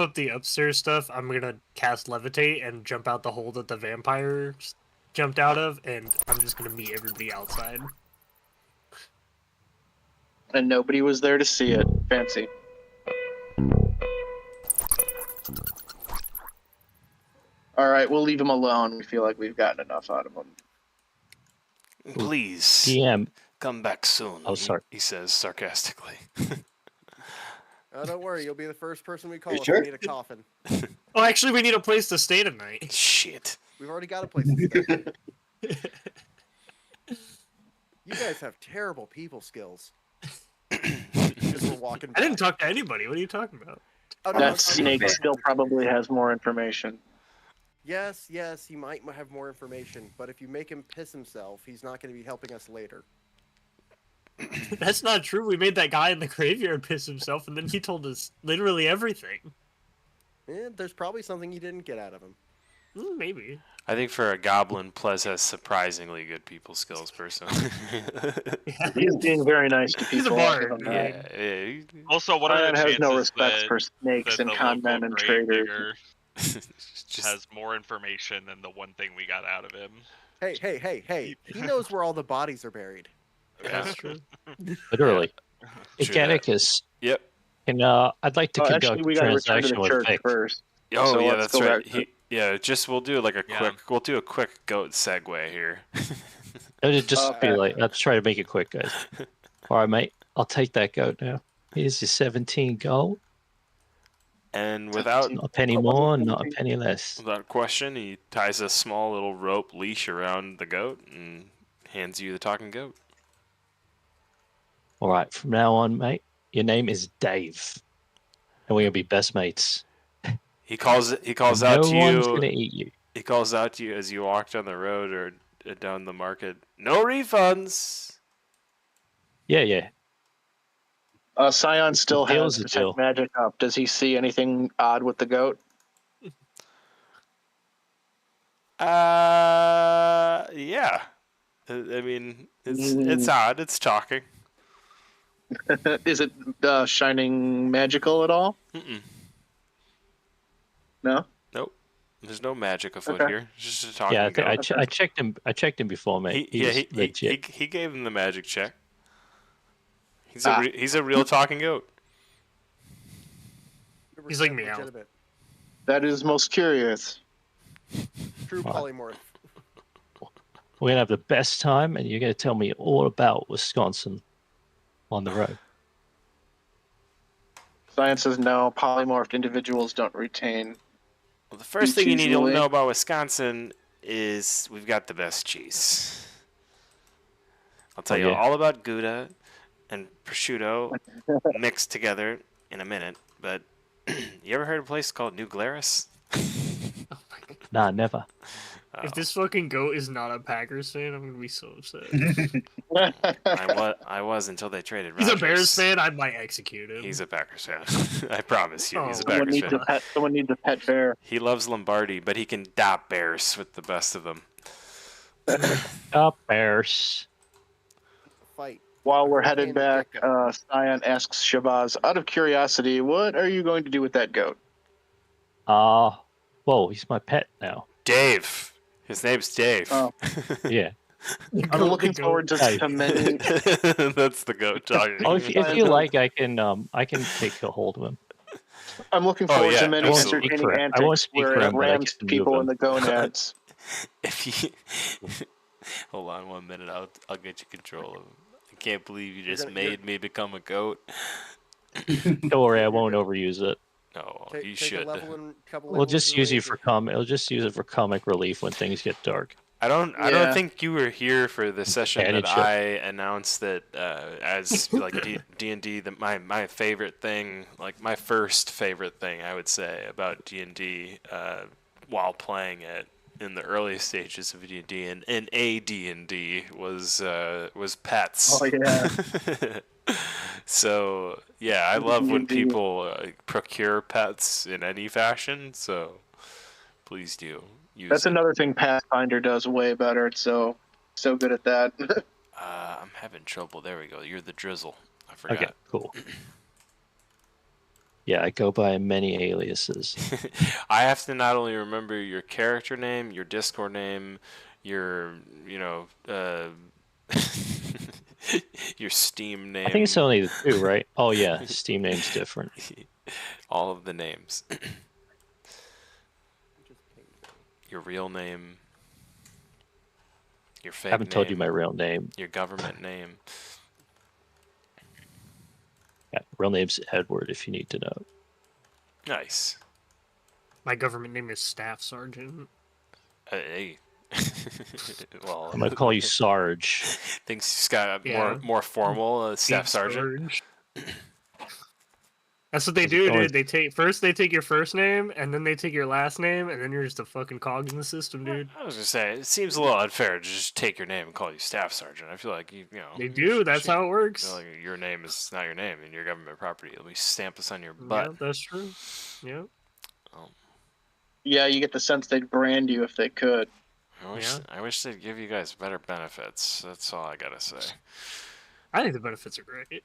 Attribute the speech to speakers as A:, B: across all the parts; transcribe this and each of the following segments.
A: wrap up the upstairs stuff, I'm gonna cast Levitate and jump out the hole that the vampire jumped out of, and I'm just gonna meet everybody outside.
B: And nobody was there to see it. Fancy. All right, we'll leave him alone. We feel like we've gotten enough out of him.
C: Please,
D: DM.
C: come back soon.
D: Oh, sorry.
C: He says sarcastically.
E: Oh, don't worry. You'll be the first person we call
F: You
E: if
F: sure?
E: we need a coffin.
A: Oh, actually, we need a place to stay tonight.
C: Shit.
E: We've already got a place to stay. You guys have terrible people skills. As we're walking
A: I didn't
E: by.
A: talk to anybody. What are you talking about?
E: Oh, no,
B: That
E: I'm
B: snake
E: not-
B: still probably has more information.
E: Yes, he might have more information, but if you make him piss himself, he's not going to be helping us later.
A: That's not true. We made that guy in the graveyard piss himself, and then he told us literally everything.
E: There's probably something you didn't get out of him.
A: Maybe.
C: I think for a goblin, Plez has surprisingly good people skills, personally.
B: He's being very nice to people.
A: He's a bard.
C: yeah.
G: Also, what are
B: Ryan
G: the
B: has
G: chances
B: no respect
G: that,
B: for snakes
G: that
B: and
G: the
B: con men
G: local
B: and
G: grave
B: traders?
G: digger
C: Just,
G: has more information than the one thing we got out of him?
E: Hey. He knows where all the bodies are buried.
A: That's true.
D: Literally.
C: True that.
D: Aganicus,
C: Yep.
D: and I'd like to conduct
B: Actually, we
D: a
B: gotta return to
D: transaction
B: the
D: with
B: church
D: Vic.
B: first.
C: Oh
B: So
C: yeah,
B: let's
C: that's
B: go
C: right.
B: back to-
C: We'll do like a
G: Yeah.
C: quick. We'll do a quick goat segue here.
D: It'll just be
B: Okay.
D: like, let's try to make it quick, guys. All right, mate. I'll take that goat now. Here's your 17 gold.
C: And without
D: Not a penny more, not a penny less.
C: without question, he ties a small little rope leash around the goat and hands you the talking goat.
D: All right, from now on, mate, your name is Dave, and we're gonna be best mates.
C: He calls out
D: No
C: to
D: one's
C: you.
D: gonna eat you.
C: He calls out to you as you walk down the road or down the market. No refunds.
D: Yeah.
B: Scion still
D: The deal's
B: has
D: the
B: detect
D: deal.
B: magic up. Does he see anything odd with the goat?
C: Yeah. I mean, it's odd. It's talking.
B: Is it shining magical at all?
C: Mm-mm.
B: No.
C: Nope. There's no magic afoot
B: Okay.
C: here. It's just a talking
D: Yeah, I
C: goat.
D: checked him. I checked him before, mate.
C: He
D: legit.
C: he gave him the magic check. He's
B: Ah.
C: he's a real talking goat.
A: He's like meow.
E: Legitimate.
B: That is most curious.
E: True
D: Wow.
E: polymorph.
D: We're gonna have the best time, and you're gonna tell me all about Wisconsin on the road.
B: Science says no. Polymorphed individuals don't retain.
C: Well, the first thing you need to
B: Usually.
C: know about Wisconsin is we've got the best cheese. I'll tell
D: Oh,
C: you
D: yeah.
C: all about Gouda and prosciutto mixed together in a minute. But you ever heard of a place called New Glarus?
D: Nah, never.
A: If this fucking goat is not a Packers fan, I'm gonna be so upset.
C: I was until they traded
A: He's a
C: Rodgers.
A: Bears fan. I might execute him.
C: He's a Packers fan. I promise you, he's a
A: Oh.
B: Someone
C: Packers
B: needs a
C: fan.
B: pet. Someone needs a pet bear.
C: He loves Lombardi, but he can dop Bears with the best of them.
D: Up Bears.
E: Fight.
B: While we're headed
E: And
B: back,
E: gecko.
B: Scion asks Shabazz, out of curiosity, what are you going to do with that goat?
D: Whoa, he's my pet now.
C: Dave. His name's Dave.
B: Oh.
D: Yeah.
B: I'm looking forward to
D: Hey.
B: mending.
C: That's the goat talking.
D: Oh, if you like, I can take a hold of him.
B: I'm looking forward
C: yeah,
B: to many
C: absolutely.
B: entertaining
D: I won't
B: antics
D: speak
B: where
D: for
B: it
D: him, but I
B: rams
D: can
B: people
D: move
B: in the gonads.
C: If you hold on 1 minute, I'll get you control of him. I can't believe you just made me become a goat.
D: Don't worry, I won't overuse it.
C: No,
E: Take,
C: you
E: take
C: should.
E: A level and, couple
D: We'll
E: levels
D: just
E: of
D: use you
E: rage.
D: for I'll just use it for comic relief when things get dark.
C: I don't
B: Yeah.
C: think you were here for the session that
D: Companionship.
C: I announced that as like D&D, my favorite thing, like my first favorite thing, I would say about D&D while playing it in the early stages of D&D and in AD&D was pets.
B: Oh, yeah.
C: So yeah, I love when
B: D&D.
C: people procure pets in any fashion. So please do use
B: That's
C: it.
B: another thing Pathfinder does way better. It's so good at that.
C: I'm having trouble. There we go. You're the drizzle. I forgot.
D: Okay, cool. Yeah, I go by many aliases.
C: I have to not only remember your character name, your Discord name, your your Steam
D: I think it's
C: name,
D: only the two, right? Oh yeah, Steam name's different.
C: all of the names,
E: Just pinged me.
C: your real name, your
D: I
C: fake
D: haven't told you my
C: name,
D: real name.
C: your government name.
D: Yeah, real name's Edward, if you need to know.
C: Nice.
A: My government name is Staff Sergeant.
C: Hey. Well,
D: I'm gonna call you Sarge.
C: things just got
A: Yeah.
C: more formal. Staff
A: Chief
C: sergeant.
A: Sarge. That's what they
D: Is it
A: do,
D: always-
A: dude. They take your first name, and then they take your last name, and then you're just a fucking cog in the system, dude.
C: I was gonna say it seems a little unfair to just take your name and call you staff sergeant. I feel like you know
A: They
C: you
A: do. That's how it
C: feel
A: works.
C: like your name is not your name and your government property. Let me stamp this on your
A: Yeah,
C: butt.
A: that's true. Yeah.
B: Yeah, you get the sense they'd brand you if they could.
C: I wish they'd give you guys better benefits. That's all I gotta say.
A: I think the benefits are great.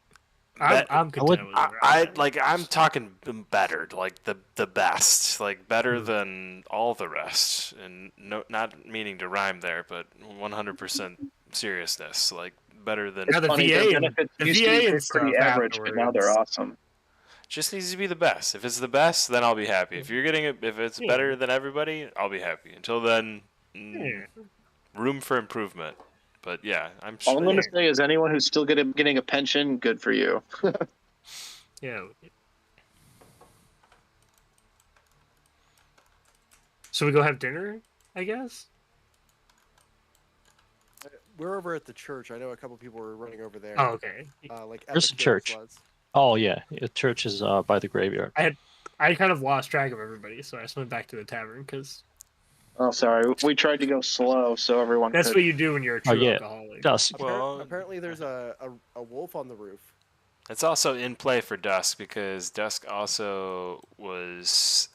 C: Bet-
A: I'm content with it.
C: I'm talking better, like the best, like better
A: Hmm.
C: than all the rest, and no, not meaning to rhyme there, but 100% seriousness, like better than.
A: Yeah, the
B: Funny,
A: VA
B: their
A: and
B: benefits
A: the
B: used
A: VA
B: to be
A: and
B: pretty
A: stuff
B: average, but now they're
A: afterwards.
B: awesome.
C: Just needs to be the best. If it's the best, then I'll be happy. If you're getting it, if it's
A: Yeah.
C: better than everybody, I'll be happy. Until then,
A: Yeah.
C: room for improvement. But yeah, I'm
B: All I'm
C: sure.
B: going to say is anyone who's still getting a pension, good for you.
A: Yeah. So we go have dinner, I guess.
E: We're over at the church. I know a couple people were running over there.
A: Oh, okay.
E: Like
D: Where's
E: Epic
D: the
E: Games
D: church?
E: was.
D: Oh yeah, the church is by the graveyard.
A: I kind of lost track of everybody, so I just went back to the tavern because
B: Oh, sorry. We tried to go slow so everyone
A: that's
B: could.
A: what you do when you're a
D: Oh,
A: true
D: yeah.
A: alcoholic.
D: Dusk.
C: Well,
E: Apparently there's a wolf on the roof.
C: it's also in play for Dusk because Dusk also was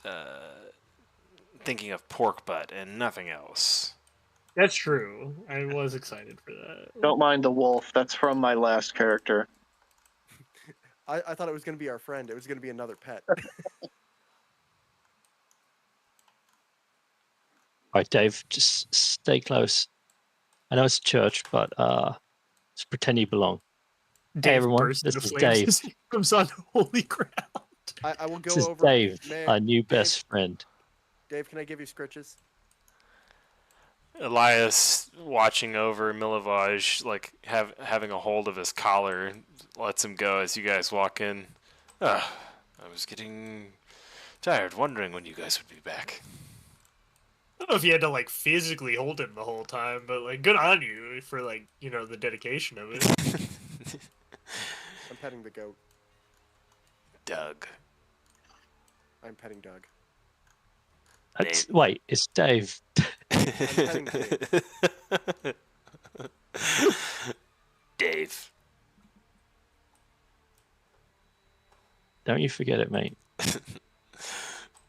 C: thinking of pork butt and nothing else.
A: That's true. I was excited for that.
B: Don't mind the wolf. That's from my last character.
E: I thought it was going to be our friend. It was going to be another pet.
D: All right, Dave, just stay close. I know it's a church, but just pretend you belong.
A: Dave
D: everyone,
A: bursts
D: this
A: into
D: is
A: flames
D: Dave.
A: as he comes on holy ground.
E: I will go
D: This is
E: over.
D: Dave,
E: May-
D: our new
E: Dave-
D: best friend.
E: Dave, can I give you scritches?
C: Elias watching over Milivaj, like having a hold of his collar, lets him go as you guys walk in. I was getting tired, wondering when you guys would be back.
A: I don't know if you had to like physically hold him the whole time, but like good on you for like, the dedication of it.
E: I'm petting the goat.
C: Doug.
E: I'm petting Doug.
D: Wait, it's Dave.
E: I'm petting Dave.
C: Dave.
D: Don't you forget it, mate.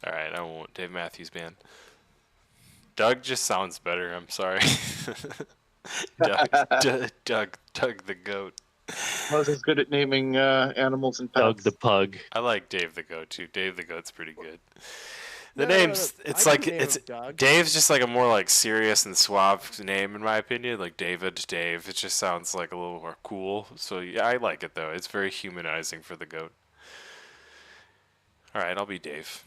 C: All right, I won't. Dave Matthews Band. Doug just sounds better. I'm sorry. Doug the goat.
B: I was as good at naming animals and pets.
D: Doug the pug.
C: I like Dave the goat too. Dave the goat's pretty good. The
E: No,
C: name's
E: no,
C: it's
E: I
C: like
E: didn't name
C: it's
E: him Doug.
C: Dave's just like a more like serious and suave name in my opinion. Like Dave. It just sounds like a little more cool. So yeah, I like it though. It's very humanizing for the goat. All right, I'll be Dave.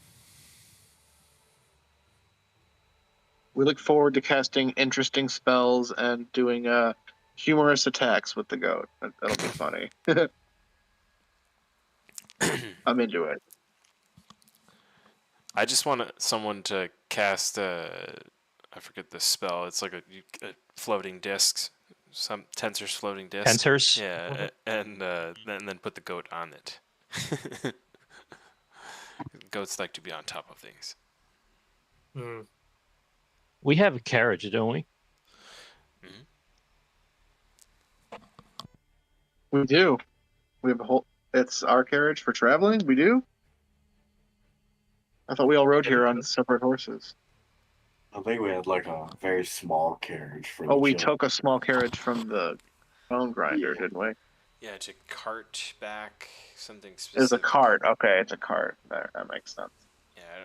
B: We look forward to casting interesting spells and doing humorous attacks with the goat. That'll be funny. I'm into it.
C: I just want someone to cast I forget the spell. It's like a floating disc, some Tensor's floating disc.
D: Tensors?
C: Yeah, and then put the goat on it. Goats like to be on top of things.
A: Hmm.
D: We have a carriage, don't we?
B: We do. We have a whole. It's our carriage for traveling. We do. I thought we all rode here on separate horses.
F: I think we had like a very small carriage for.
B: Oh,
F: the
B: we
F: trip.
B: took a small carriage from the bone grinder,
F: Yeah.
B: didn't we?
C: Yeah, to cart back something specific.
B: There's a cart. Okay, it's a cart. That makes sense.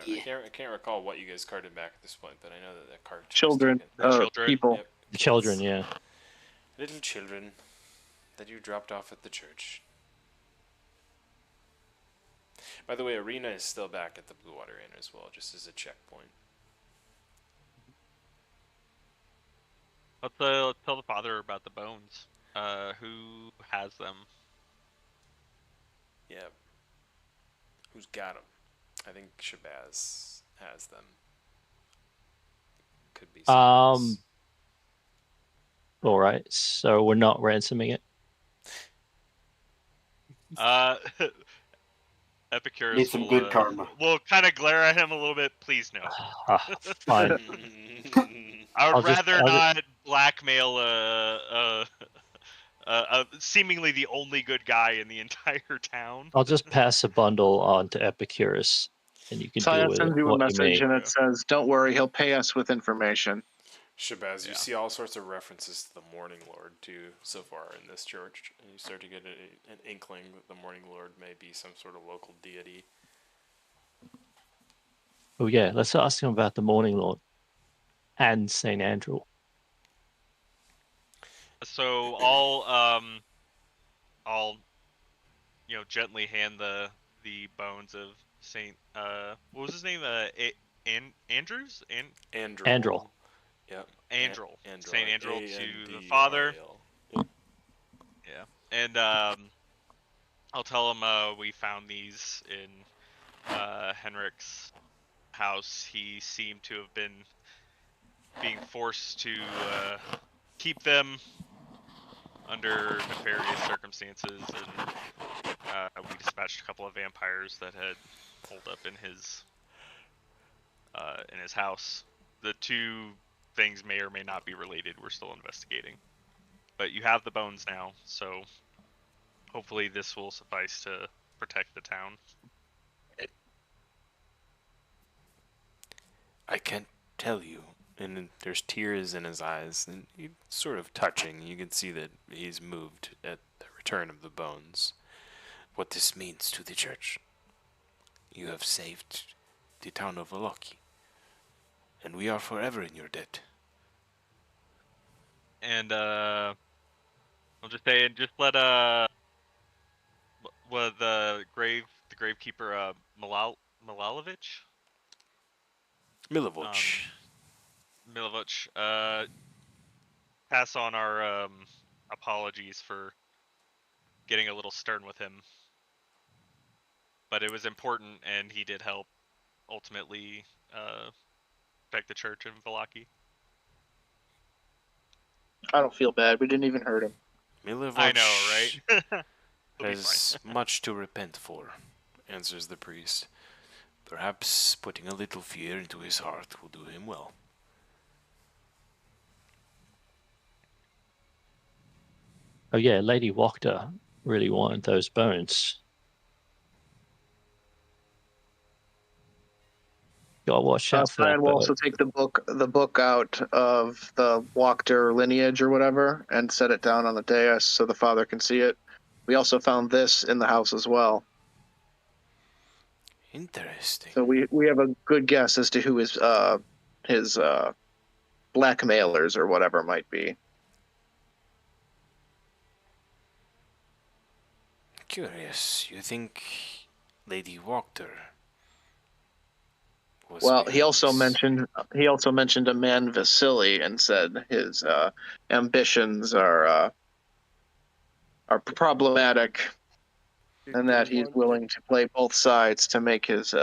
C: Yeah, I can't recall what you guys carted back at this point, but I know that the cart was
B: Children,
C: taken.
G: Children.
B: people.
C: Yep,
D: The
C: kids.
D: children, yeah.
C: Little children that you dropped off at the church. By the way, Arena is still back at the Blue Water Inn as well, just as a checkpoint.
G: Let's tell the father about the bones. Who has them?
C: Yeah. Who's got them? I think Shabazz has them. Could be someone else.
D: All right, so we're not ransoming it.
G: Epicurus
F: Need some good karma.
G: will kind of glare at him a little bit. Please no.
D: Fine.
G: I would
D: I'll just-
G: rather
D: I'll just-
G: not blackmail seemingly the only good guy in the entire town.
D: I'll just pass a bundle on to Epicurus, and you can
B: So I
D: deal with
B: send
D: it
B: you a
D: what you
B: message,
D: may.
B: and it says, "Don't worry, he'll pay us with information."
C: Shabazz, you
G: Yeah.
C: see all sorts of references to the Morning Lord too so far in this church, and you start to get an inkling that the Morning Lord may be some sort of local deity.
D: Oh yeah, let's ask him about the Morning Lord and Saint Andrew.
G: So I'll gently hand the bones of Saint what was his name? Andrews?
C: Andrel.
D: Andrel.
C: Yep.
G: Andrel.
C: Andrel.
G: Saint Andrel to the
C: A-N-D-R-A-L.
G: father.
C: Yep.
G: Yeah. And I'll tell him we found these in Henrik's house. He seemed to have been being forced to keep them under nefarious circumstances, and we dispatched a couple of vampires that had holed up in his house. The two things may or may not be related. We're still investigating, but you have the bones now, so hopefully this will suffice to protect the town.
C: I can't tell you. And there's tears in his eyes, and he's sort of touching. You can see that he's moved at the return of the bones. What this means to the church. You have saved the town of Voloki, and we are forever in your debt.
G: And I'll just say, and just let the gravekeeper Milovic pass on our apologies for getting a little stern with him. But it was important, and he did help ultimately protect the church in Voloki.
B: I don't feel bad. We didn't even hurt him.
C: Milovoc
G: I know, right? He'll be
C: has much to repent for, answers the priest. Perhaps putting a little fear into his heart will do him well.
D: Oh yeah, Lady Wachter really wanted those bones. Gotta watch out for that
B: Cyan will
D: bird.
B: also take the book out of the Wachter lineage or whatever, and set it down on the dais so the father can see it. We also found this in the house as well.
C: Interesting.
B: So we have a good guess as to who his blackmailers or whatever might be.
C: Curious. You think Lady Wachter was
B: Well, he
C: behind
B: also
C: this?
B: mentioned a man Vasily and said his ambitions are problematic, and that he's willing to play both sides to make his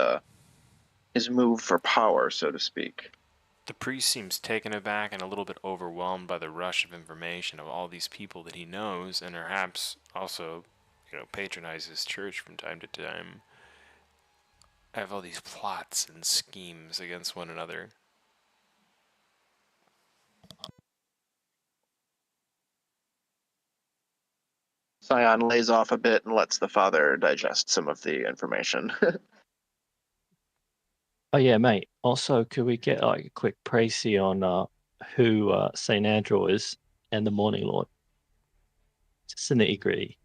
B: move for power, so to speak.
C: The priest seems taken aback and a little bit overwhelmed by the rush of information of all these people that he knows, and perhaps also, patronizes church from time to time. I have all these plots and schemes against one another.
B: Scion lays off a bit and lets the father digest some of the information.
D: Oh yeah, mate. Also, could we get like a quick précis on who Saint Andrew is and the Morning Lord? Just the nitty gritty.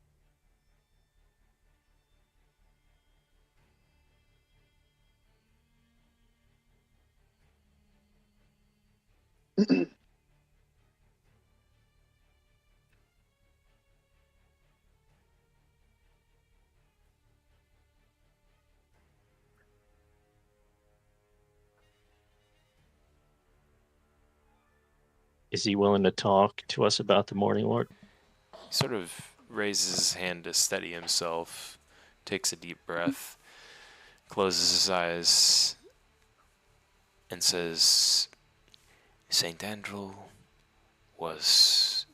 D: Is he willing to talk to us about the Morning Lord?
C: He sort of raises his hand to steady himself, takes a deep breath, closes his eyes, and says, Saint Andrew was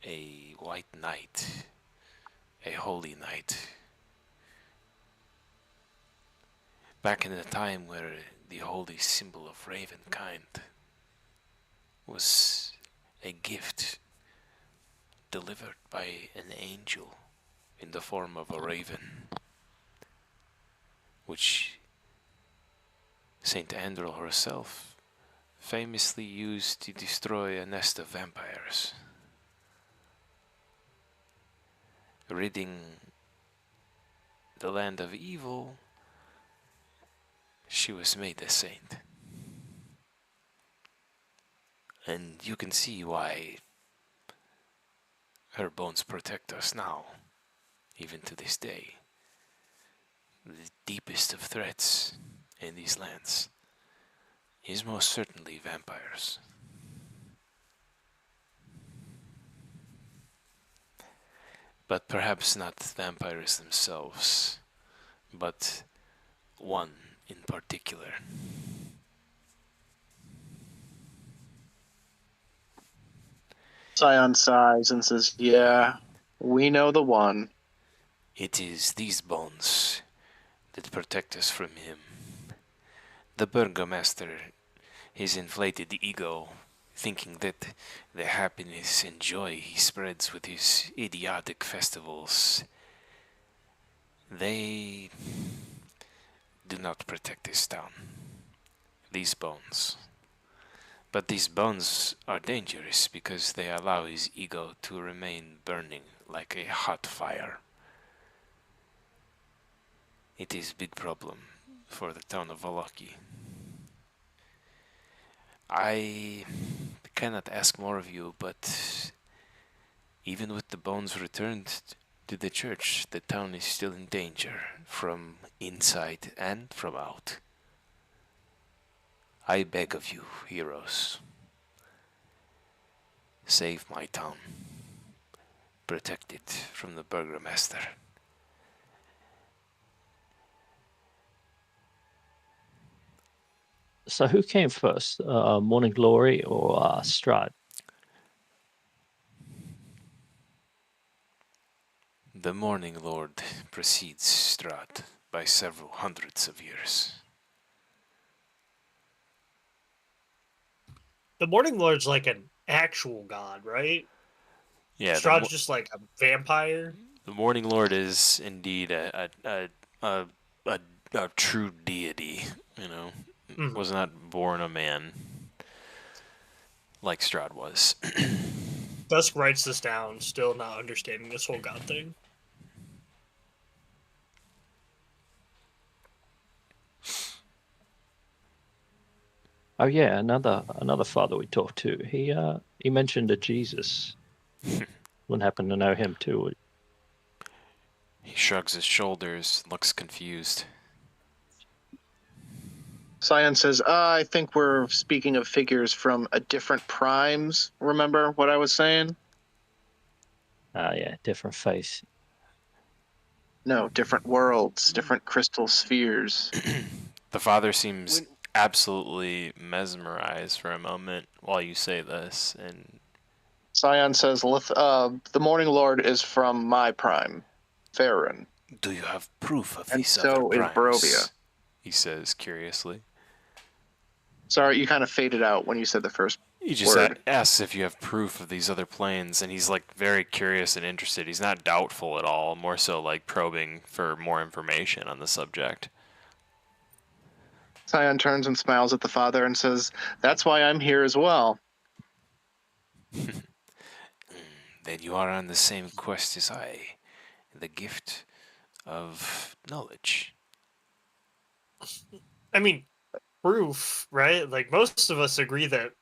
C: a white knight, a holy knight. Back in the time where the holy symbol of ravenkind was a gift delivered by an angel in the form of a raven, which Saint Andrew herself famously used to destroy a nest of vampires, ridding the land of evil. She was made a saint. And you can see why her bones protect us now, even to this day. The deepest of threats in these lands is most certainly vampires. But perhaps not vampires themselves, but one in particular.
B: Scion sighs and says, yeah, we know the one.
C: It is these bones that protect us from him. The burgomaster, his inflated ego, thinking that the happiness and joy he spreads with his idiotic festivals, they do not protect this town. These bones. But these bones are dangerous because they allow his ego to remain burning like a hot fire. It is a big problem for the town of Valaki. I cannot ask more of you, but even with the bones returned to the church, the town is still in danger from inside and from out. I beg of you, heroes, save my town. Protect it from the burgomaster.
D: So who came first, Morning Glory or Strahd?
C: The Morning Lord precedes Strahd by several hundreds of years.
A: The Morning Lord's like an actual god, right?
C: Yeah,
A: Strahd's just like a vampire.
C: the Morning Lord is indeed a true deity. You know, was not born a man like Strahd was.
A: Dusk writes this down, still not understanding this whole god thing.
D: Oh yeah, another father we talked to. He mentioned a Jesus. Wouldn't happen to know him too.
C: He shrugs his shoulders, looks confused.
B: Scion says, I think we're speaking of figures from a different primes. Remember what I was saying?
D: Yeah, different face.
B: No, different worlds, different crystal spheres.
C: The father seems absolutely mesmerized for a moment while you say this, and
B: Scion says, the Morning Lord is from my prime, Farron.
C: do you have proof of
B: And
C: these
B: so
C: other
B: is
C: primes?
B: Barovia.
C: He says curiously.
B: Sorry, you kind of faded out when you said the first
C: He just
B: word.
C: asks if you have proof of these other planes, and he's like very curious and interested. He's not doubtful at all, more so like probing for more information on the subject.
B: Scion turns and smiles at the father and says, that's why I'm here as well.
C: Then you are on the same quest as I, the gift of knowledge.
A: I mean, proof, right? Like most of us agree that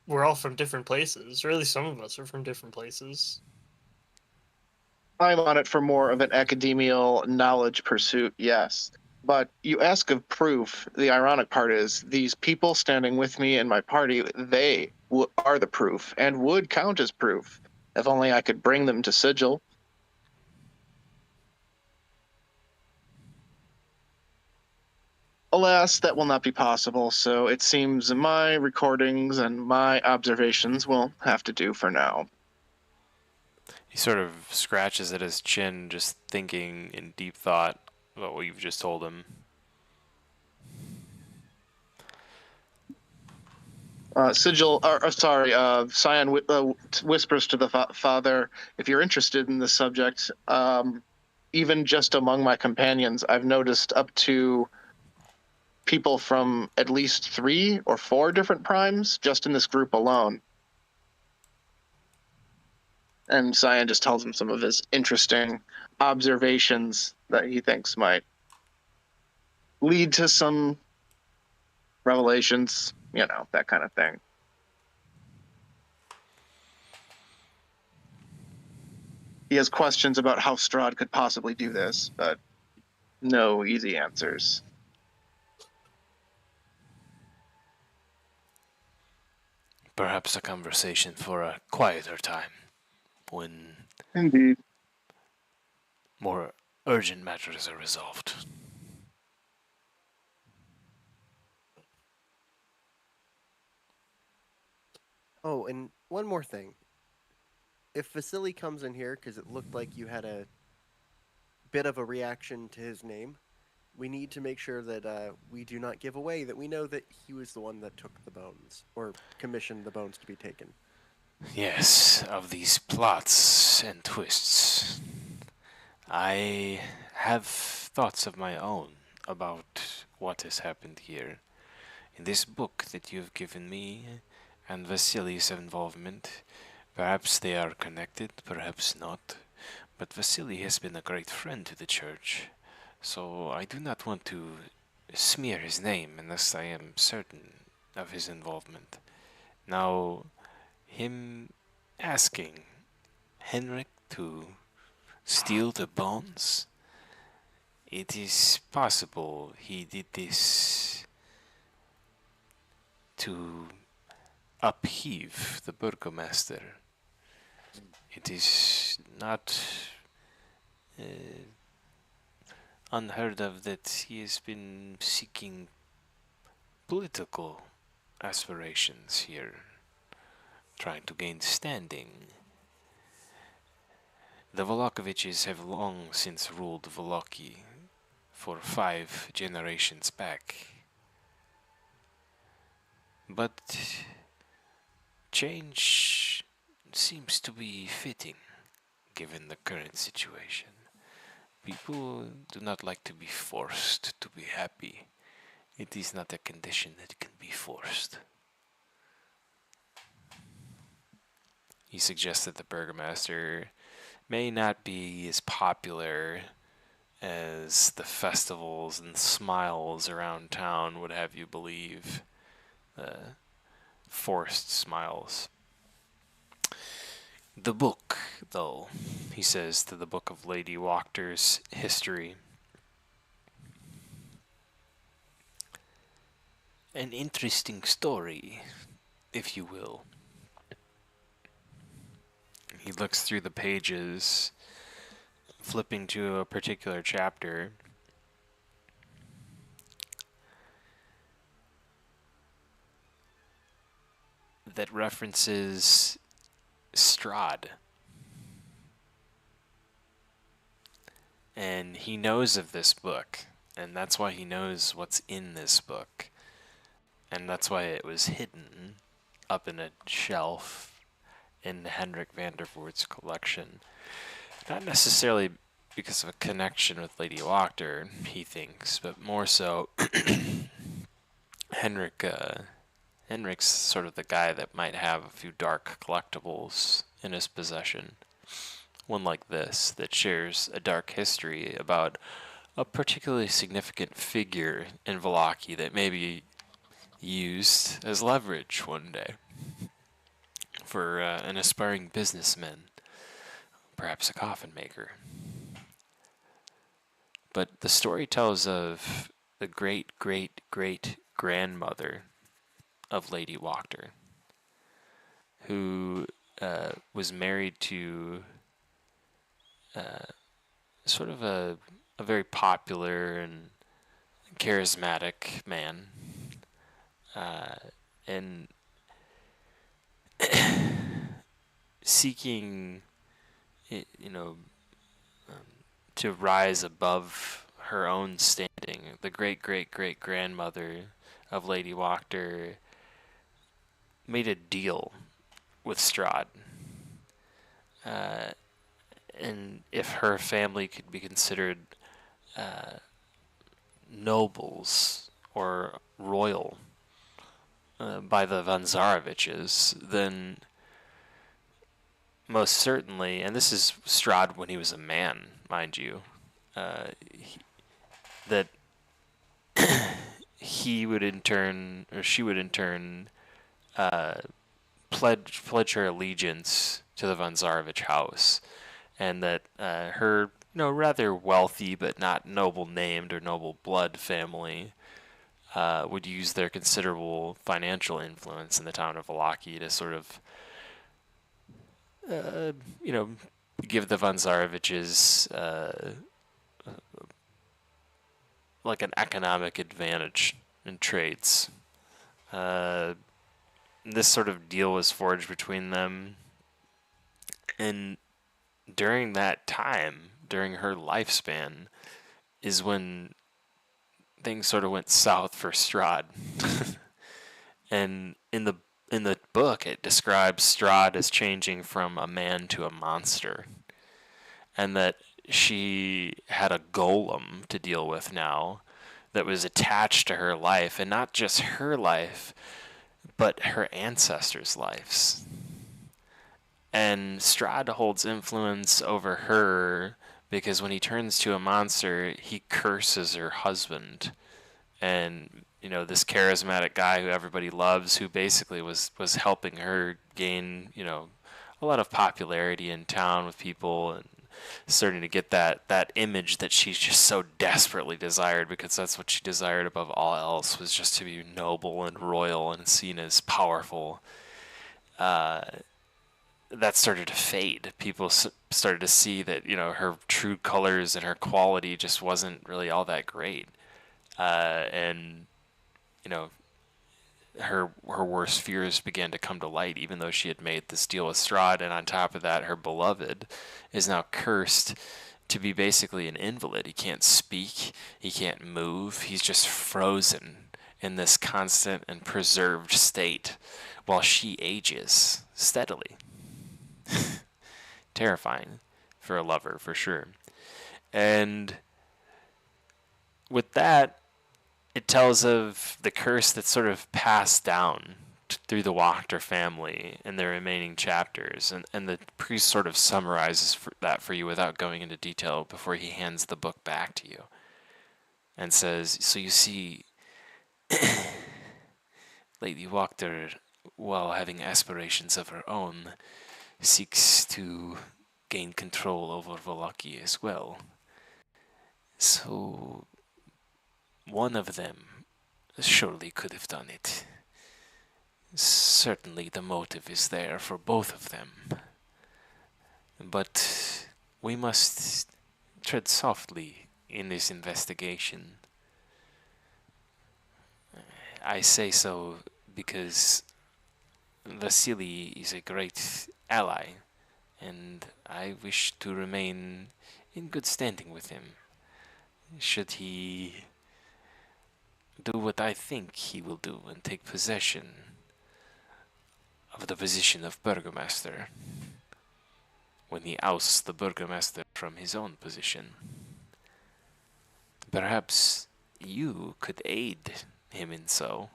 A: we're all from different places. Or at least some of us are from different places.
B: I'm on it for more of an academial knowledge pursuit, yes. But you ask of proof. The ironic part is these people standing with me in my party, they are the proof and would count as proof. If only I could bring them to Sigil. Alas, that will not be possible, so it seems my recordings and my observations will have to do for now.
C: He sort of scratches at his chin, just thinking in deep thought about what you've just told him.
B: Scion whispers to the father, if you're interested in this subject, even just among my companions, I've noticed up to people from at least 3 or 4 different primes just in this group alone. And Scion just tells him some of his interesting observations that he thinks might lead to some revelations, that kind of thing. He has questions about how Strahd could possibly do this, but no easy answers.
C: Perhaps a conversation for a quieter time, when
B: Indeed.
C: more urgent matters are resolved.
E: Oh, and one more thing. If Vasily comes in here, because it looked like you had a bit of a reaction to his name, we need to make sure that we do not give away that we know that he was the one that took the bones, or commissioned the bones to be taken.
C: Yes, of these plots and twists. I have thoughts of my own about what has happened here. In this book that you've given me, and Vasily's involvement, perhaps they are connected, perhaps not. But Vasily has been a great friend to the church, so I do not want to smear his name unless I am certain of his involvement. Now, him asking Henrik to steal the bones, it is possible he did this to upheave the burgomaster. It is not unheard of that he has been seeking political aspirations here, trying to gain standing. The Volokoviches have long since ruled Voloki for 5 generations back. But change seems to be fitting, given the current situation. People do not like to be forced to be happy. It is not a condition that can be forced. He suggests that the burgomaster may not be as popular as the festivals and smiles around town would have you believe. Forced smiles. The book, though, he says to the book of Lady Wachter's history. An interesting story, if you will. He looks through the pages, flipping to a particular chapter. That references Strahd. And he knows of this book, and that's why he knows what's in this book. And that's why it was hidden up in a shelf in Henrik Vandervoort's collection. Not necessarily because of a connection with Lady Wachter, he thinks, but more so Henrik's sort of the guy that might have a few dark collectibles in his possession. One like this that shares a dark history about a particularly significant figure in Voloki that may be used as leverage one day. for an aspiring businessman, perhaps a coffin maker. But the story tells of the great-great-great-grandmother of Lady Wachter, who was married to sort of a very popular and charismatic man, and seeking, to rise above her own standing. The great-great-great-grandmother of Lady Wachter made a deal with Strahd. And if her family could be considered nobles or royal by the Von Zaroviches, then most certainly, and this is Strahd when he was a man, mind you, that he would in turn, or she would in turn, pledge her allegiance to the Von Zarovich house, and that her rather wealthy but not noble named or noble blood family would use their considerable financial influence in the town of Valaki to sort of give the Von Zaroviches like an economic advantage in trades. This sort of deal was forged between them, and during that time, during her lifespan, is when things sort of went south for Strahd. And in the book, it describes Strahd as changing from a man to a monster, and that she had a golem to deal with now that was attached to her life, and not just her life, but her ancestors' lives. And Strahd holds influence over her because when he turns to a monster, he curses her husband. And this charismatic guy who everybody loves, who basically was helping her gain a lot of popularity in town with people, and starting to get that image that she just so desperately desired, because that's what she desired above all else, was just to be noble and royal and seen as powerful. That started to fade. People started to see that her true colors and her quality just wasn't really all that great, and her worst fears began to come to light, even though she had made this deal with Strahd. And on top of that, her beloved is now cursed to be basically an invalid. He can't speak, he can't move, he's just frozen in this constant and preserved state while she ages steadily. Terrifying for a lover, for sure. And with that, it tells of the curse that's sort of passed down through the Wachter family in the remaining chapters, and the priest sort of summarizes that for you without going into detail before he hands the book back to you, and says, so you see, Lady Wachter, while having aspirations of her own, seeks to gain control over Valaki as well. So one of them surely could have done it. Certainly the motive is there for both of them. But we must tread softly in this investigation. I say so because Vasily is a great ally, and I wish to remain in good standing with him. Should he do what I think he will do and take possession of the position of Burgomaster, when he ousts the Burgomaster from his own position, perhaps you could aid him in so.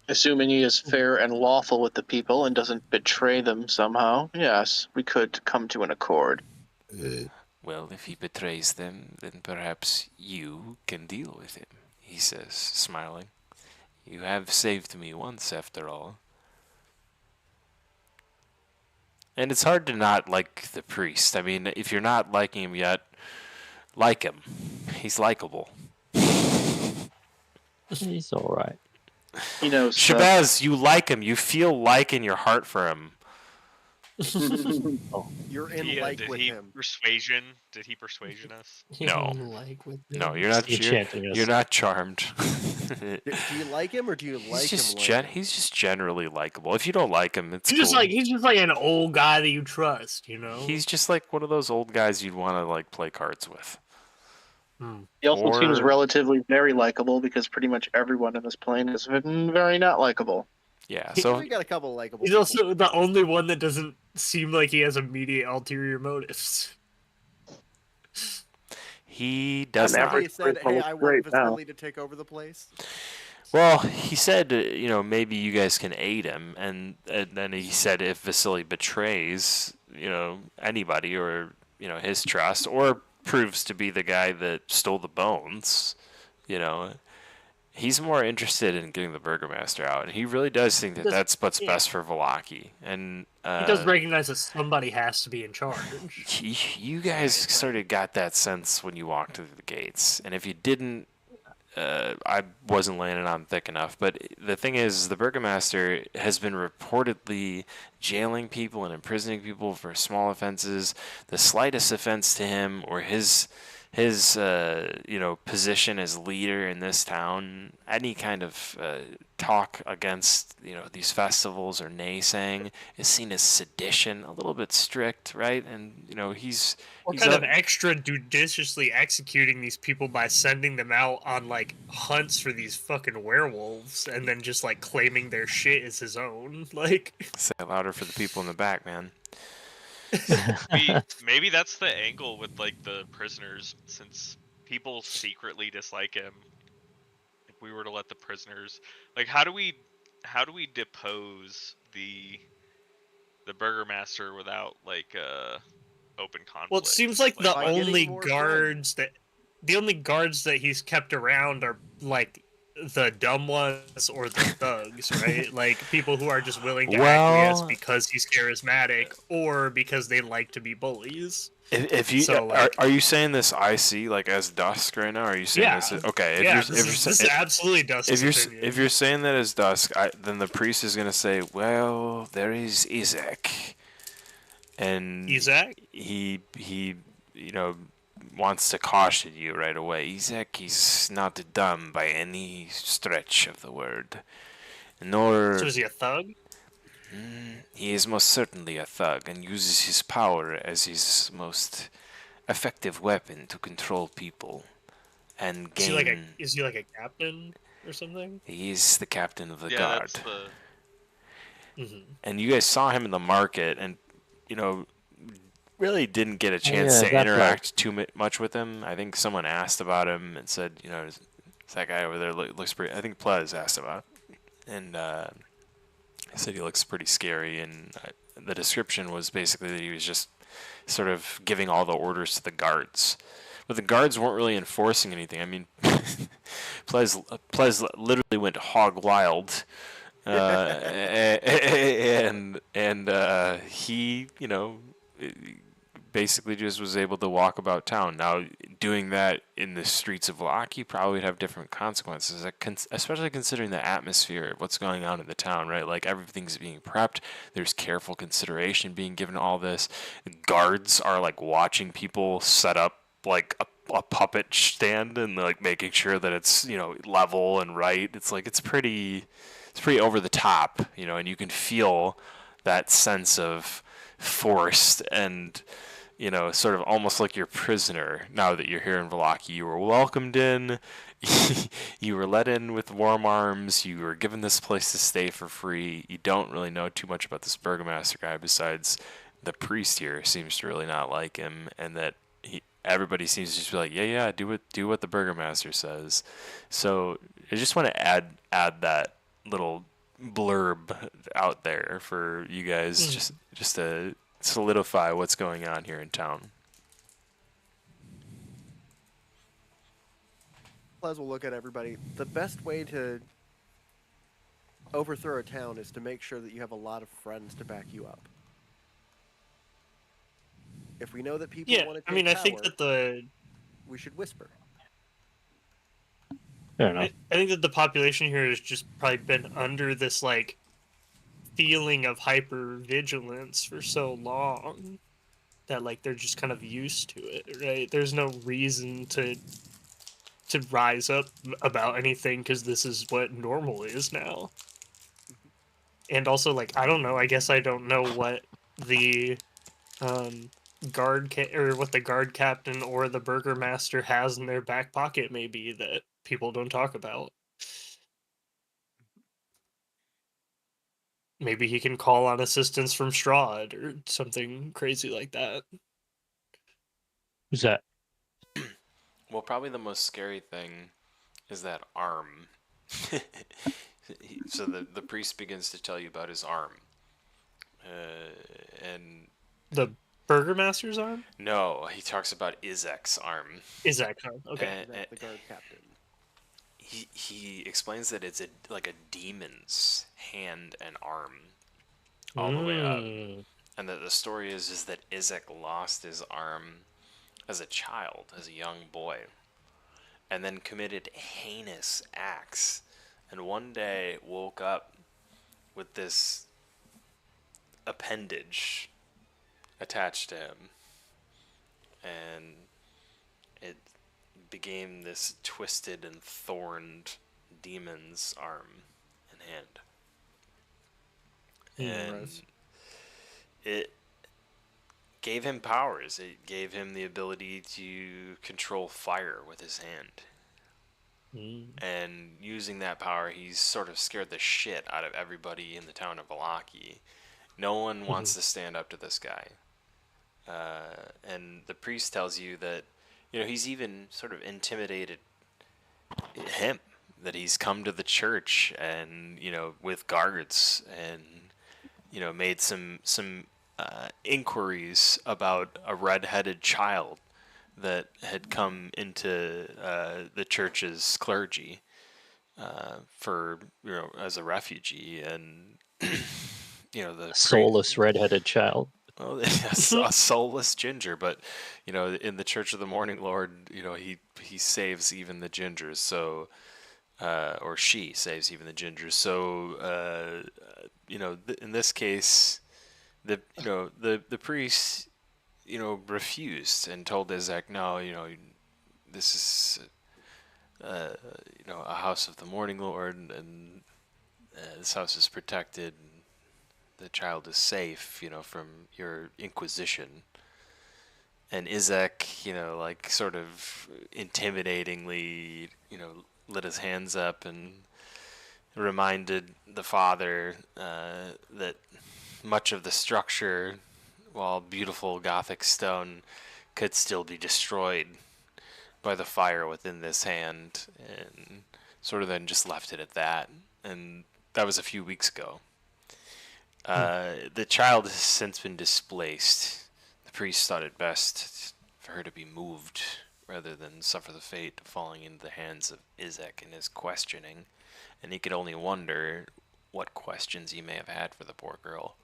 B: Assuming he is fair and lawful with the people and doesn't betray them somehow, yes, we could come to an accord.
C: Well, if he betrays them, then perhaps you can deal with him, he says, smiling. You have saved me once, after all. And it's hard to not like the priest. I mean, if you're not liking him yet, like him. He's likable.
D: He's all right.
B: You know, stuff.
C: Shabazz, you like him. You feel like in your heart for him.
E: You're in
G: Yeah,
E: like
G: did
E: with
G: he
E: him.
G: persuasion? Did he persuasion us?
C: No.
A: Like with
C: No,
A: him.
C: you're not.
D: He's enchanting us.
C: You're not charmed.
E: Do you like him or do you like him?
C: He's just generally likable. If you don't like him, it's
A: He's
C: cool.
A: he's just like an old guy that you trust, you know.
C: He's just like one of those old guys you'd want to like play cards with.
B: He also seems
C: Or-
B: relatively very likable because pretty much everyone in this plane is very not likable.
C: Yeah.
E: So
C: So
E: we got a couple likable.
A: He's
E: people.
A: also the only one that doesn't seem like he has immediate ulterior motives.
C: he does
B: On
C: not.
B: average,
E: He said,
B: Charisma
E: "Hey,
B: looks
E: I want
B: great now.
E: Vasily to take over the place."
C: Well, he said, maybe you guys can aid him, and then he said if Vasily betrays, anybody or his trust, or proves to be the guy that stole the bones, he's more interested in getting the burgomaster out, and he really does think that that's what's best for Vallaki. And
A: He does recognize that somebody has to be in charge.
C: you guys sort of got that sense when you walked through the gates, and if you didn't, I wasn't laying it on thick enough. But the thing is, the burgomaster has been reportedly jailing people and imprisoning people for small offenses. The slightest offense to him or his position as leader in this town, any kind of talk against these festivals or naysaying is seen as sedition, a little bit strict, right? And he's
A: Kind of extra judiciously executing these people by sending them out on like hunts for these fucking werewolves, and then just like claiming their shit as his own. Like,
C: say it louder for the people in the back, man.
G: Maybe that's the angle with like the prisoners, since people secretly dislike him. If we were to let the prisoners, like, how do we depose the burgomaster without like open conflict?
A: well, it seems like the
E: by getting
A: only
E: more
A: guards that he's kept around are like the dumb ones or the thugs, right? Like people who are just willing to acquiesce because he's charismatic or because they like to be bullies.
C: If you are you saying this IC like as Dusk right now? Or are you saying this? Okay,
A: this is absolutely Dusk's opinion.
C: If you're saying that as Dusk, then the priest is gonna say, well, there is Izek, and
A: Izek?
C: he wants to caution you right away. Izek is not dumb by any stretch of the word, nor
A: So is he a thug?
C: he is most certainly a thug and uses his power as his most effective weapon to control people and gain.
A: Is he like a captain or something?
C: He is the captain of the
G: Yeah,
C: guard.
G: that's the.
C: And you guys saw him in the market, and really didn't get a chance to interact too much with him. I think someone asked about him and said, is that guy over there looks pretty. I think Plez asked about it, and I said he looks pretty scary. And the description was basically that he was just sort of giving all the orders to the guards, but the guards weren't really enforcing anything. I mean, Plez literally went hog wild. And he, basically just was able to walk about town. Now, doing that in the streets of Vallaki probably would have different consequences, especially considering the atmosphere of what's going on in the town, right? Like, everything's being prepped. There's careful consideration being given to all this. Guards are, like, watching people set up, like, a puppet stand and, like, making sure that it's, level and right. It's, like, it's pretty over the top, and you can feel that sense of forced and, sort of almost like you're a prisoner now that you're here in Vallaki. You were welcomed in, you were let in with warm arms, you were given this place to stay for free. You don't really know too much about this burgomaster guy besides the priest here seems to really not like him, and that everybody seems to just be like, yeah, do what the burgomaster says. So I just want to add that little blurb out there for you guys, just to solidify what's going on here in town.
E: Plez will look at everybody. The best way to overthrow a town is to make sure that you have a lot of friends to back you up. If we know that people
A: Yeah,
E: want to
A: I
E: take
A: mean, I think
E: power,
A: that the
E: we should whisper.
D: Fair enough.
A: I think that the population here has just probably been under this like feeling of hyper vigilance for so long that like they're just kind of used to it, right? There's no reason to rise up about anything because this is what normal is now. And also, like, I don't know. I guess I don't know what the um, or what the guard captain or the burgomaster has in their back pocket, maybe that people don't talk about. Maybe he can call on assistance from Strahd or something crazy like that.
D: Who's that?
C: Well, probably the most scary thing is that arm. So the priest begins to tell you about his arm. And
A: The burgomaster's arm?
C: no, he talks about Izek's arm.
A: Is that kind? Okay.
E: That's the guard captain.
C: He explains that it's like a demon's hand and arm all the way up. And that the story is that Izek lost his arm as a child, as a young boy, and then committed heinous acts, and one day woke up with this appendage attached to him, and it became this twisted and thorned demon's arm and hand. And
E: Gross.
C: it gave him powers. It gave him the ability to control fire with his hand. And using that power, he's sort of scared the shit out of everybody in the town of Valaki. No one wants to stand up to this guy. And the priest tells you that, he's even sort of intimidated him, that he's come to the church and, with guards and, made some inquiries about a red-headed child that had come into the church's clergy for as a refugee, and the
D: Soulless red-headed child.
C: well, a soulless ginger, but in the Church of the Morning Lord, he saves even the gingers, so or she saves even the gingers. So in this case, the priest refused and told Izek, no, this is a house of the Morning Lord, and this house is protected. And the child is safe, from your inquisition. And Izek, like sort of intimidatingly, lit his hands up and reminded the father that much of the structure, while beautiful Gothic stone, could still be destroyed by the fire within this hand, and sort of then just left it at that. And that was a few weeks ago. The child has since been displaced. The priest thought it best for her to be moved rather than suffer the fate of falling into the hands of Izek in his questioning, and he could only wonder what questions he may have had for the poor girl.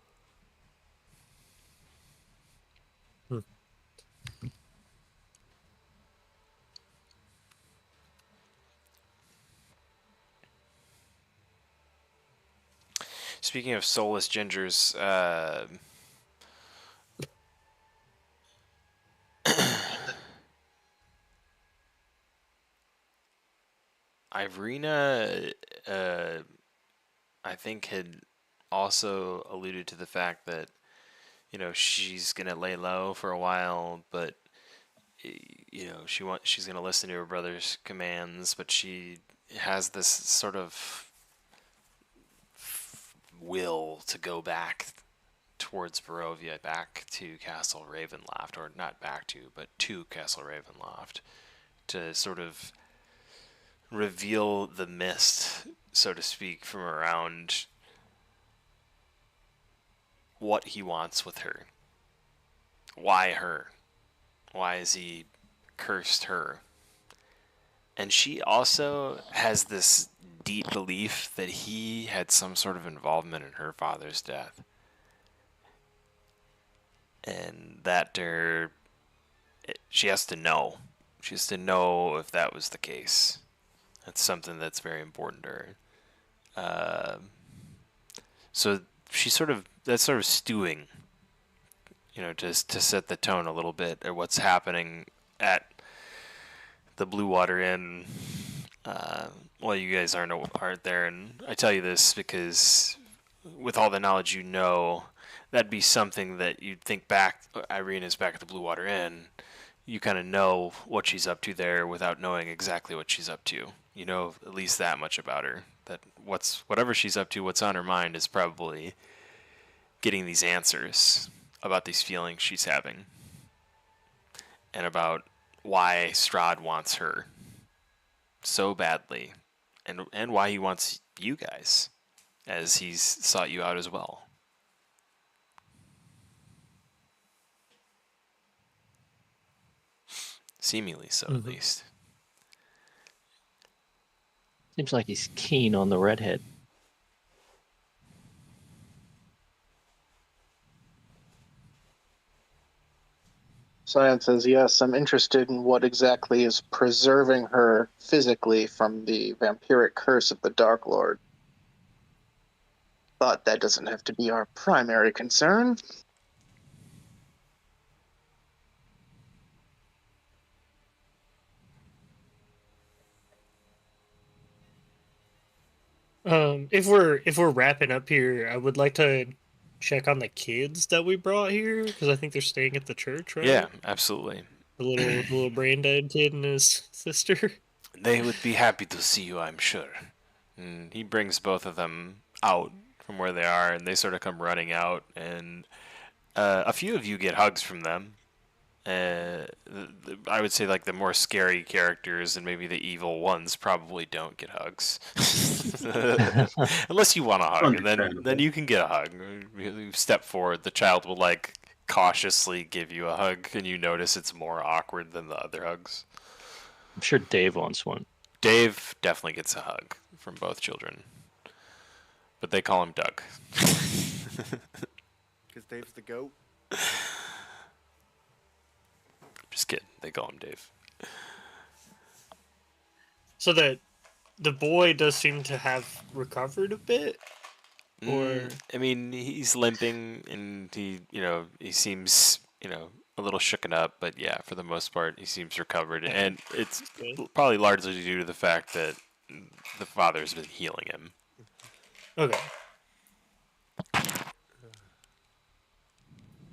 C: Speaking of soulless gingers, Irina, I think, had also alluded to the fact that, she's gonna lay low for a while, but she's gonna listen to her brother's commands, but she has this sort of will to go back towards Barovia, back to Castle Ravenloft, or not back to, but to Castle Ravenloft, to sort of reveal the mist, so to speak, from around what he wants with her. Why her? Why has he cursed her? And she also has this deep belief that he had some sort of involvement in her father's death. And that she has to know. She has to know if that was the case. That's something that's very important to her. So that's sort of stewing, to set the tone a little bit, or what's happening at the Blue Water Inn. Well, you guys aren't there, and I tell you this because with all the knowledge that'd be something that you'd think back. Irene is back at the Blue Water Inn. You kind of know what she's up to there without knowing exactly what she's up to. You know at least that much about her. That whatever she's up to, what's on her mind is probably getting these answers about these feelings she's having, and about why Strahd wants her so badly, and why he wants you guys, as he's sought you out as well. Seemingly so, at least.
D: Seems like he's keen on the redhead.
B: Science says, yes, I'm interested in what exactly is preserving her physically from the vampiric curse of the Dark Lord. But that doesn't have to be our primary concern.
A: If we're wrapping up here, I would like to check on the kids that we brought here because I think they're staying at the church, right?
C: Yeah, absolutely.
A: The little brain dead kid and his sister.
C: They would be happy to see you, I'm sure. And he brings both of them out from where they are, and they sort of come running out, and a few of you get hugs from them. I would say like the more scary characters and maybe the evil ones probably don't get hugs, unless you want a hug, and then you can get a hug. You step forward, the child will like cautiously give you a hug, and you notice it's more awkward than the other hugs.
D: I'm sure Dave wants one.
C: Dave definitely gets a hug from both children, but they call him Doug.
E: Because Dave's the goat.
C: Just kidding. They call him Dave.
A: So that the boy does seem to have recovered a bit, or
C: I mean, he's limping, and he seems a little shooken up, but yeah, for the most part, he seems recovered, and it's probably largely due to the fact that the father's been healing him.
A: okay.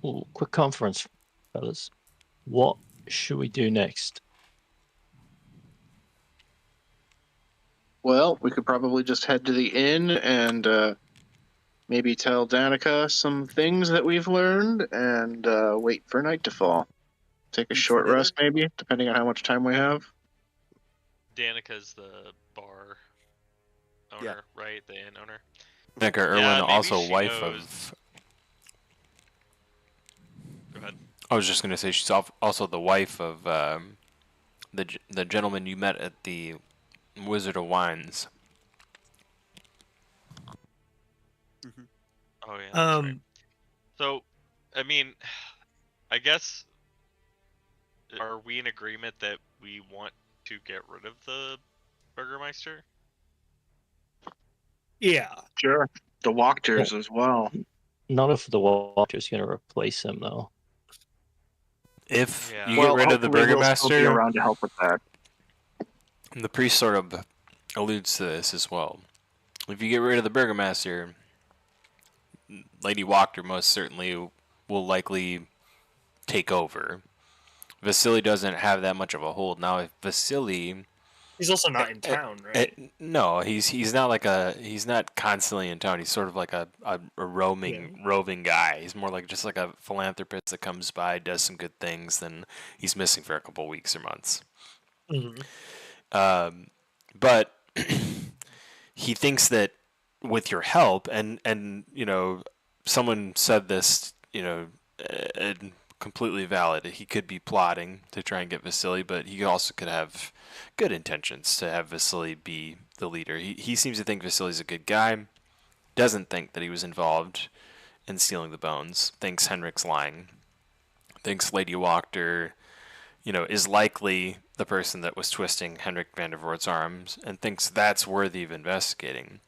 D: Ooh, quick conference, fellas. What should we do next?
B: Well, we could probably just head to the inn and maybe tell Danica some things that we've learned and wait for night to fall. Take a short rest, maybe, depending on how much time we have.
G: Danica's the bar owner, right? The inn owner.
C: Danica Irwin,
G: maybe
C: also
G: she
C: wife
G: knows.
C: of...
G: Go ahead.
C: I was just going to say she's also the wife of the gentleman you met at the Wizard of Wines.
G: Oh yeah. That's right.
A: Um,
G: So, I mean, I guess, are we in agreement that we want to get rid of the Burgermeister?
A: yeah.
B: Sure. The walkers as well.
D: Not if the Walker's going to replace him, though.
C: If
G: Yeah.
C: you get rid of the
B: hopefully we'll still be
C: Burgermaster,
B: around to help with that.
C: the priest sort of alludes to this as well. If you get rid of the Burgermaster, Lady Walker most certainly will likely take over. Vasily doesn't have that much of a hold. Now, if Vasily...
A: He's also not in town, right?
C: No, he's not he's not constantly in town. He's sort of like a roving guy. He's more like just like a philanthropist that comes by, does some good things, then he's missing for a couple weeks or months.
A: Mm-hmm.
C: But he thinks that with your help, and someone said this, completely valid. He could be plotting to try and get Vasily, but he also could have good intentions to have Vasily be the leader. He seems to think Vasily's a good guy, doesn't think that he was involved in stealing the bones, thinks Henrik's lying, thinks Lady Wachter, is likely the person that was twisting Henrik van der Voort's arms, and thinks that's worthy of investigating.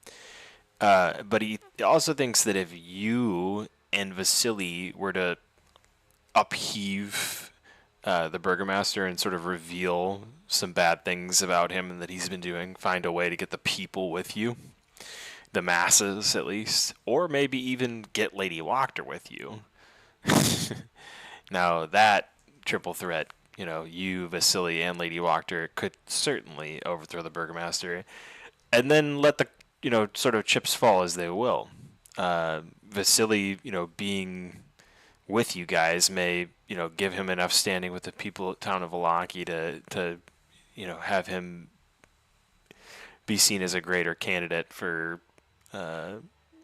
C: But he also thinks that if you and Vasily were to upheave the burgomaster and sort of reveal some bad things about him and that he's been doing, find a way to get the people with you, the masses at least, or maybe even get Lady Wachter with you. Now that triple threat, you, Vasily, and Lady Wachter could certainly overthrow the burgomaster, and then let the sort of chips fall as they will. Vasily, being with you guys may give him enough standing with the people of town of Valaki to have him be seen as a greater candidate for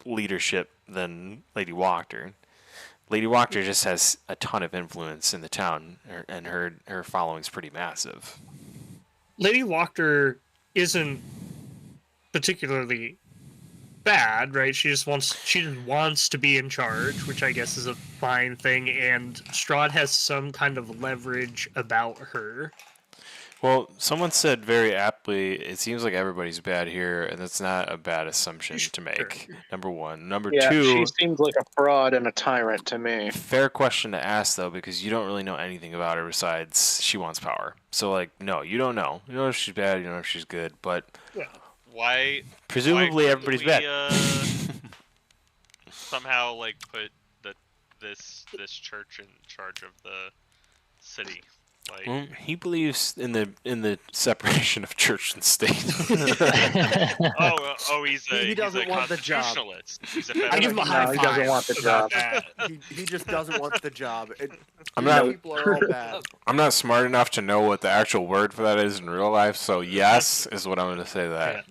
C: leadership than Lady Wachter. Lady Wachter just has a ton of influence in the town, and her following's pretty massive.
A: Lady Wachter isn't particularly bad, right? She just wants to be in charge, which I guess is a fine thing, and Strahd has some kind of leverage about her.
C: Well, someone said very aptly, it seems like everybody's bad here, and that's not a bad assumption to make. Number one. Number two,
B: she seems like a fraud and a tyrant to me.
C: Fair question to ask, though, because you don't really know anything about her besides she wants power. So, no, you don't know. You don't know if she's bad, you don't know if she's good, but
G: Why?
C: Presumably
G: why
C: everybody's
G: couldn't
C: bad.
G: Somehow, put this church in charge of the city.
C: He believes in the separation of church and state.
E: He doesn't want the job.
G: Constitutionalist. He's a
A: I give him a high five.
B: He doesn't want the job.
E: He just doesn't want the job. People are all bad.
C: I'm not smart enough to know what the actual word for that is in real life, so yes is what I'm going to say to that.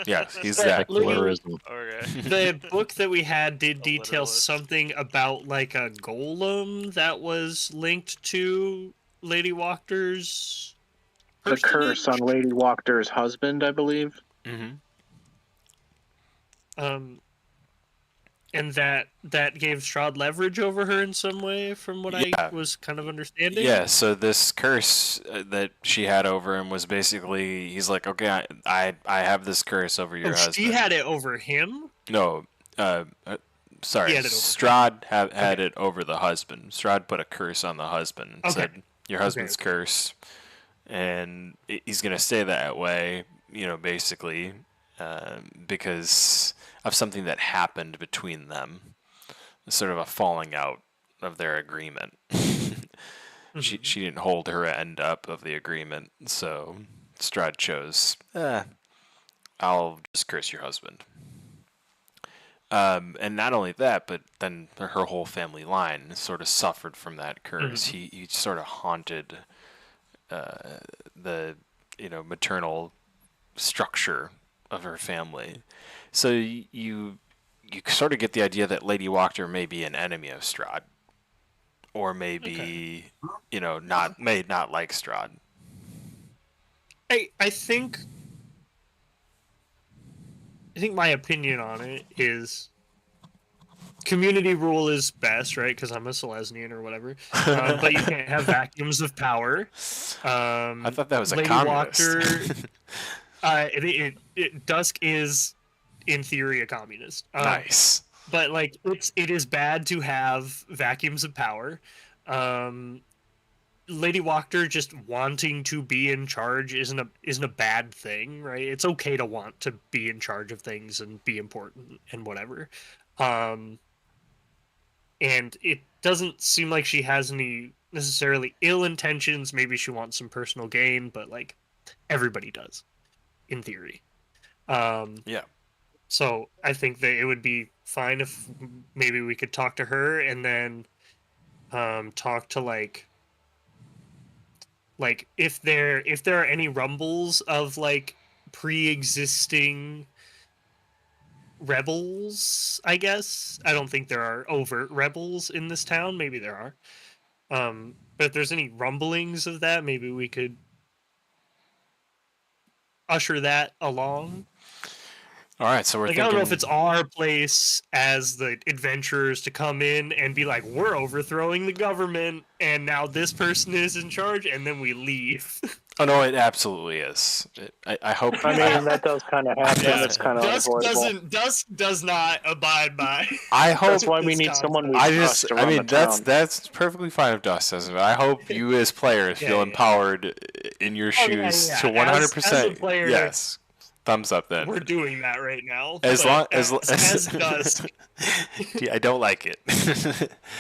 C: Yes, he's that.
D: Secularism.
G: Okay.
A: The book that we had did detail
G: literalist.
A: something about a golem that was linked to Lady Wachter's
B: The curse on Lady Wachter's husband, I believe.
C: Mm-hmm.
A: And that gave Strahd leverage over her in some way, from what I was kind of understanding.
C: Yeah, so this curse that she had over him was basically, he's like, okay, I have this curse over your husband.
A: She had it over him?
C: No, sorry, Strahd had it over the husband. Strahd put a curse on the husband and said, your husband's curse, and he's going to stay that way, basically, because of something that happened between them, sort of a falling out of their agreement. She didn't hold her end up of the agreement, so Strahd chose, I'll just curse your husband. And not only that, but then her whole family line sort of suffered from that curse. He sort of haunted the maternal structure of her family. So you sort of get the idea that Lady Wachter may be an enemy of Strahd, or maybe not like Strahd.
A: I think my opinion on it is community rule is best, right? Because I'm a Selesnian or whatever. But you can't have vacuums of power.
C: I thought that was a
A: Lady
C: communist.
A: Wachter, Dusk is, in theory, a communist.
C: Nice.
A: But it is bad to have vacuums of power. Lady Wachter just wanting to be in charge isn't a bad thing, right? It's okay to want to be in charge of things and be important and whatever. And it doesn't seem like she has any necessarily ill intentions. Maybe she wants some personal gain, but everybody does, in theory.
C: Yeah.
A: So I think that it would be fine if maybe we could talk to her and then talk to if there are any rumbles of pre-existing rebels, I guess. I don't think there are overt rebels in this town. Maybe there But if there's any rumblings of that, maybe we could usher that along.
C: All right, so we're
A: Like,
C: thinking.
A: I don't know if it's our place as the adventurers to come in and be like, we're overthrowing the government, and now this person is in charge, and then we leave.
C: Oh no, it absolutely is. I hope.
B: I mean, that does kind of happen.
A: Yeah.
B: It's kind of
A: Dusk
B: unavoidable.
A: does not abide by.
C: I hope.
B: That's why we
A: this
B: need
A: concept.
B: someone we
C: I
B: trust
C: just.
B: to
C: I
B: run
C: mean,
B: the town.
C: that's perfectly fine if Dust doesn't. But I hope you as players
A: Yeah,
C: feel
A: yeah.
C: empowered in your
A: Oh, yeah,
C: shoes
A: yeah.
C: to 100%.
A: As a player,
C: yes. Thumbs up then.
A: We're doing that right now.
C: As
A: but
C: long
A: as Dusk.
C: I don't like it.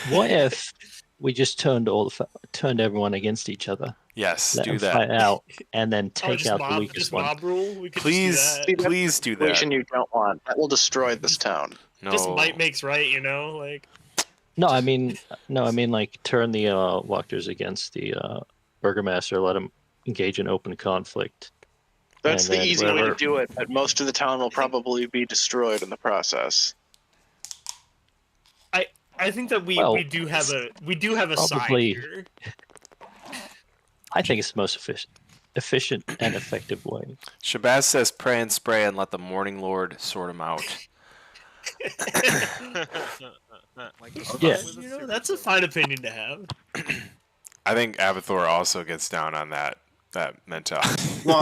D: What if we just turned everyone against each other,
C: Yes,
D: let
C: do
D: them fight
C: that.
D: out, and then
A: Oh,
D: take
A: just
D: out the
A: mob,
D: weakest
A: just
D: one?
A: mob rule. We could
C: Please,
A: just do
B: See,
A: that.
B: that's
C: please do that.
B: situation you don't want. That will destroy this town.
A: Just
C: No.
A: might makes right, you know. Like,
D: No, I mean like turn the Wachters against the burgomaster, let them engage in open conflict.
B: That's
D: And
B: the
D: then
B: easy way to
D: wherever-
B: do it, but most of the town will probably be destroyed in the process.
A: I think that we do have a side
D: probably-
A: here.
D: I think it's the most efficient and effective way.
C: Shabazz says pray and spray and let the Morning Lord sort them out.
E: Like
D: Yeah.
A: You know, that's a fine opinion to have.
C: I think Abathor also gets down on that mentality.
F: Well,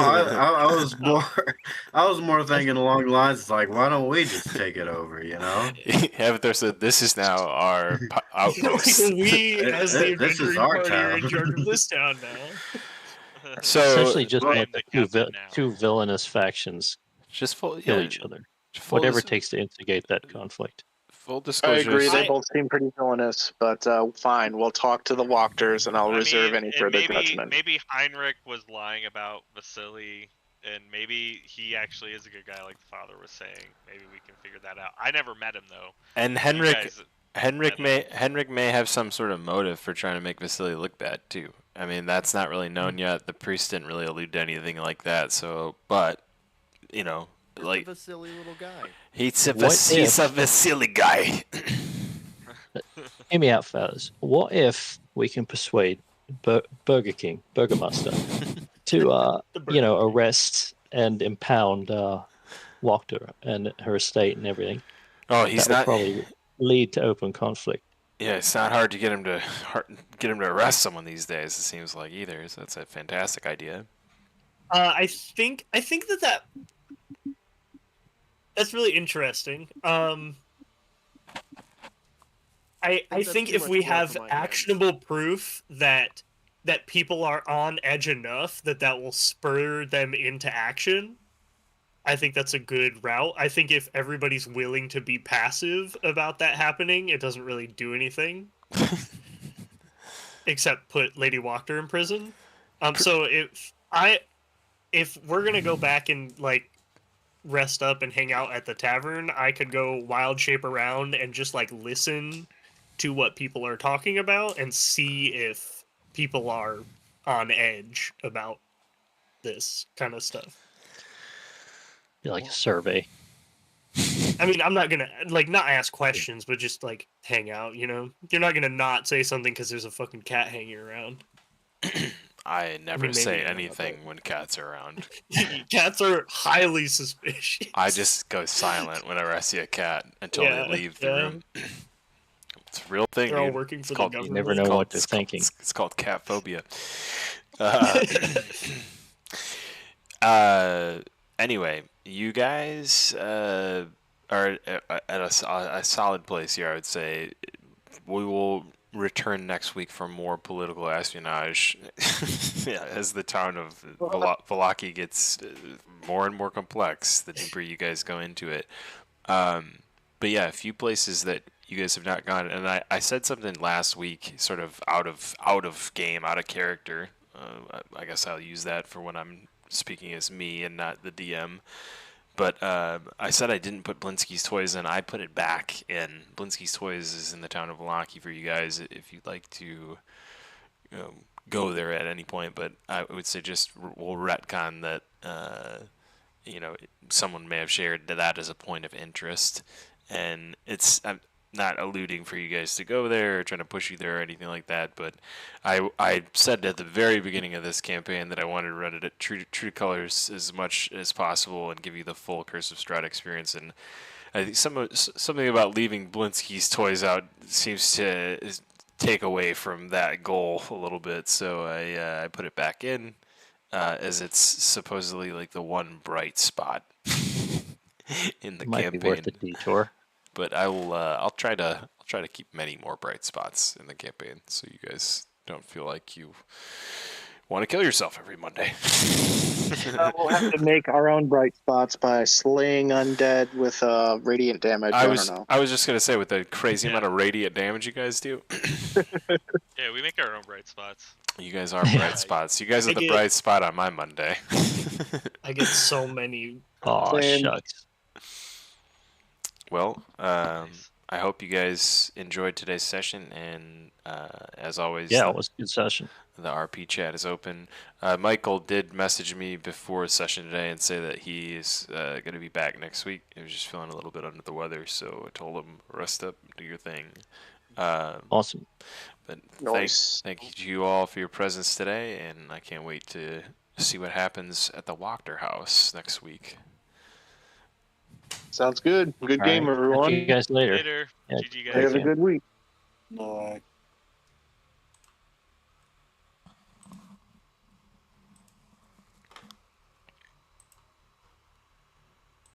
F: I was more thinking along the lines like, why don't we just take it over? You know,
C: Abathor said, "This is now our outpost."
A: We, as the
F: This is
A: adventuring
F: our
A: party, are in
F: town.
A: charge of this town now.
C: So
D: Essentially, just
F: well,
D: let
G: the
D: the
G: captain now.
D: two villainous factions
C: just full,
D: kill
C: yeah,
D: each other.
C: full
D: Whatever it
C: dis-
D: takes to instigate that conflict.
C: full
B: I
C: disclosure.
B: agree. They
A: I-
B: both seem pretty villainous, but fine. We'll talk to the Wachters, and I'll reserve any
G: and
B: further judgment.
G: maybe Heinrich was lying about Vasily, and maybe he actually is a good guy, like the father was saying. Maybe we can figure that out. I never met him though.
C: And
G: You
C: Henrik
G: guys-
C: Henrik may have some sort of motive for trying to make Vasily look bad too. I mean, that's not really known yet. The priest didn't really allude to anything like that. So, but you know, like
E: a silly little guy.
C: he's a
D: What
C: Vasily guy.
D: Hear me out, fellas. What if we can persuade Burgermaster, to arrest and impound Wachter and her estate and everything?
C: Oh, he's
D: That would
C: not.
D: probably lead to open conflict.
C: Yeah, it's not hard to get him to arrest someone these days. It seems like either. So that's a fantastic idea.
A: I think that's really interesting. I
E: that's
A: think
E: too
A: if
E: much
A: we
E: work
A: have
E: on my hands.
A: actionable proof that people are on edge enough that will spur them into action, I think that's a good route. I think if everybody's willing to be passive about that happening, it doesn't really do anything. Except put Lady Wachter in prison. So if we're gonna go back and like rest up and hang out at the tavern, I could go wild shape around and just like listen to what people are talking about and see if people are on edge about this kind of stuff.
D: Like a survey.
A: I mean, I'm not gonna like not ask questions, but just like hang out. You know, you're not gonna not say something because there's a fucking cat hanging around.
C: I never
A: maybe
C: say
A: not, but-
C: anything when cats are around.
A: Cats are highly suspicious.
C: I just go silent whenever I see a cat until
A: Yeah,
C: they leave the
A: yeah.
C: room. It's a real thing.
A: They're all
C: dude.
A: working for
C: It's
A: the
C: called-
A: government.
D: You never know what they're
C: it's called-
D: thinking.
C: It's called cat phobia. Anyway, you guys are at a solid place here, I would say. We will return next week for more political espionage yeah, as the town of Vallaki gets more and more complex the deeper you guys go into it. But yeah, a few places that you guys have not gone, and I said something last week, sort of out of game, out of character. I guess I'll use that for when I'm speaking as me and not the DM. But I said I didn't put Blinsky's Toys in. I put it back in. Blinsky's Toys is in the town of Vallaki for you guys if you'd like to go there at any point. But I would say just we'll retcon that. Someone may have shared that as a point of interest, and it's not alluding for you guys to go there or trying to push you there or anything like that, but I said at the very beginning of this campaign that I wanted to run it at true to colors as much as possible and give you the full Curse of Strahd experience. And I think something about leaving Blinsky's toys out seems to take away from that goal a little bit. So I put it back in as it's supposedly like the one bright spot in the
D: Might be worth
C: campaign.
D: a detour.
C: But I'll try to keep many more bright spots in the campaign, so you guys don't feel like you want to kill yourself every Monday.
B: We'll have to make our own bright spots by slaying undead with radiant damage. I don't know.
C: I was just gonna say, with the crazy amount of radiant damage you guys do,
G: Yeah, we make our own bright spots.
C: you guys are bright spots. You guys are the bright spot on my Monday.
A: I get so many.
D: Oh,
B: Same.
D: shucks.
C: Well,
G: Nice.
C: I hope you guys enjoyed today's session, and as always,
D: Yeah, it was a good session.
C: the RP chat is open. Michael did message me before the session today and say that he is going to be back next week. He was just feeling a little bit under the weather, so I told him, rest up, do your thing.
D: Awesome.
C: But
B: Nice.
C: thank you to you all for your presence today, and I can't wait to see what happens at the Wachter House next week.
B: Sounds good. Good
D: All
B: game,
D: right.
B: everyone.
D: Catch you guys later.
G: Later.
D: Yeah,
G: GG
D: take
G: guys.
B: Have a
D: care.
B: good week.
F: Like